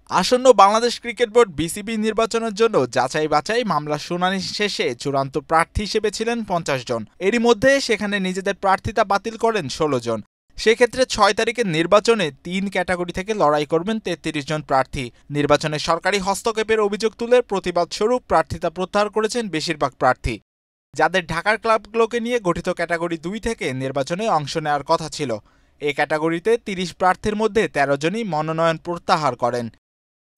আসন্ন Bangladesh cricket board BCB নির্বাচনের জন্য যাচাই বাছাই মামলার শুনানি শেষে চূড়ান্ত প্রার্থী হিসেবে ছিলেন ৫০ জন। এরই মধ্যে সেখানে নিজেদের প্রার্থিতা বাতিল করেন ১৬ জন। সেক্ষেত্রে ৬ তারিখের নির্বাচনে ৩ ক্যাটাগরি থেকে লড়াই করবেন ৩৩ জন প্রার্থী। নির্বাচনে সরকারি হস্তক্ষেপের অভিযোগ তুলে প্রতিবাদ স্বরূপ প্রার্থিতা প্রত্যাহার করেছেন বেশিরভাগ প্রার্থী। যাদের ঢাকার ক্লাবগুলোকে নিয়ে গঠিত ক্যাটাগরি ২ থেকে নির্বাচনে অংশ নেওয়ার কথা ছিল। এ ক্যাটাগরিতে ৩০ প্রার্থীর মধ্যে ১৩ জনই মনোনয়ন প্রত্যাহার করেন।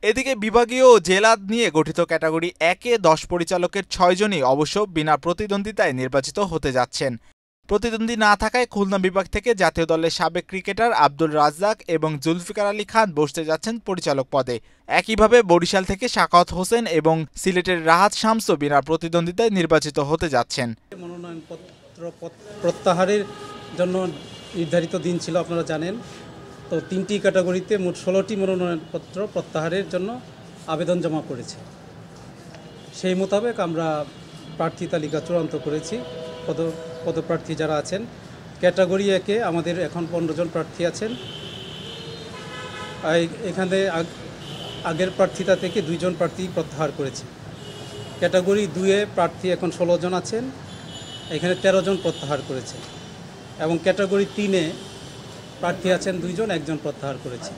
এদিকে বিভাগীয় ও জেলা নিয়ে গঠিত ক্যাটাগরি ১-এ ১০ পরিচালকের ৬ জনই অবশ্য বিনা প্রতিদ্বন্দ্বিতায় নির্বাচিত হতে যাচ্ছেন। প্রতিদ্বন্দ্বী না থাকায় খুলনা বিভাগ থেকে জাতীয় দলের সাবেক ক্রিকেটার আব্দুল রাজ্জাক এবং জুলফিকার আলী খান বসতে যাচ্ছেন পরিচালক পদে। একইভাবে বরিশাল থেকে সাখাওয়াত হোসেন এবং সিলেটের রাহাত শামসও বিনা প্রতিদ্বন্দ্বিতায় নির্বাচিত হতে যাচ্ছেন। মনোনয়নপত্র প্রত্যাহারের জন্য নির্ধারিত দিন ছিল, আপনারা জানেন। তো ৩টি ক্যাটাগরিতে মোট ১৬টি মনোনয়নপত্র প্রত্যাহারের জন্য আবেদন জমা করেছে। সেই মোতাবেক আমরা প্রার্থী তালিকা চূড়ান্ত করেছি। পদপ্রার্থী যারা আছেন ক্যাটাগরি ১-এ আমাদের এখন ১৫ জন প্রার্থী আছেন। এখানে আগের প্রার্থিতা থেকে ২ জন প্রার্থী প্রত্যাহার করেছে। ক্যাটাগরি ২-এ প্রার্থী এখন ১৬ জন আছেন, এখানে ১৩ জন প্রত্যাহার করেছে। এবং ক্যাটাগরি ৩-এ প্রার্থী আছেন ২ জন, ১ জন প্রত্যাহার করেছে।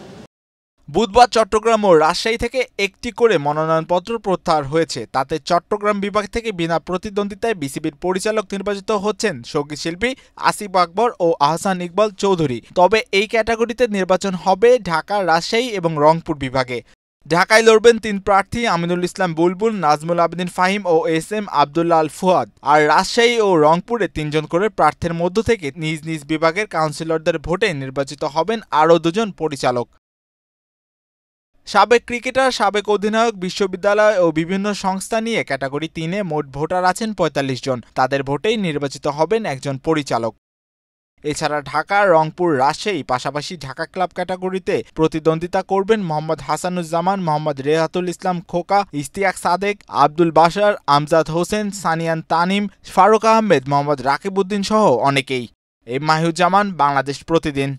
বুধবার চট্টগ্রাম ও রাজশাহী থেকে একটি করে মনোনয়নপত্র প্রত্যাহার হয়েছে। তাতে চট্টগ্রাম বিভাগ থেকে বিনা প্রতিদ্বন্দ্বিতায় বিসিবির পরিচালক নির্বাচিত হচ্ছেন সঙ্গীতশিল্পী আসিফ আকবর ও আহসান ইকবাল চৌধুরী। তবে এই ক্যাটাগরিতে নির্বাচন হবে ঢাকা, রাজশাহী এবং রংপুর বিভাগে। ঢাকায় লড়বেন ৩ প্রার্থী আমিনুল ইসলাম বুলবুল, নাজমুল আবেদিন ফাহিম ও এস.এম. আবদুল্লাহ আল ফুয়াদ। আর রাজশাহী ও রংপুরে ৩ জন করে প্রার্থীর মধ্য থেকে নিজ নিজ বিভাগের কাউন্সিলরদের ভোটে নির্বাচিত হবেন আরও ২ জন পরিচালক। সাবেক ক্রিকেটার, সাবেক অধিনায়ক, বিশ্ববিদ্যালয় ও বিভিন্ন সংস্থা নিয়ে ক্যাটাগরি ৩-এ মোট ভোটার আছেন ৪৫ জন। তাদের ভোটেই নির্বাচিত হবেন একজন পরিচালক। এছাড়া ঢাকা, রংপুর, রাজশাহী পাশাপাশি ঢাকা ক্লাব ক্যাটাগরিতে প্রতিদ্বন্দ্বিতা করবেন মোহাম্মদ হাসানুজ্জামান, মোহাম্মদ রেহাতুল ইসলাম খোকা, ইশতিয়াক সাদেক, আব্দুল বাশার, আমজাদ হোসেন, সানিয়ান তানিম, ফারুক আহমেদ, মোহাম্মদ রাকিব উদ্দিন সহ অনেকেই। মাহিউজ্জামান, বাংলাদেশ প্রতিদিন।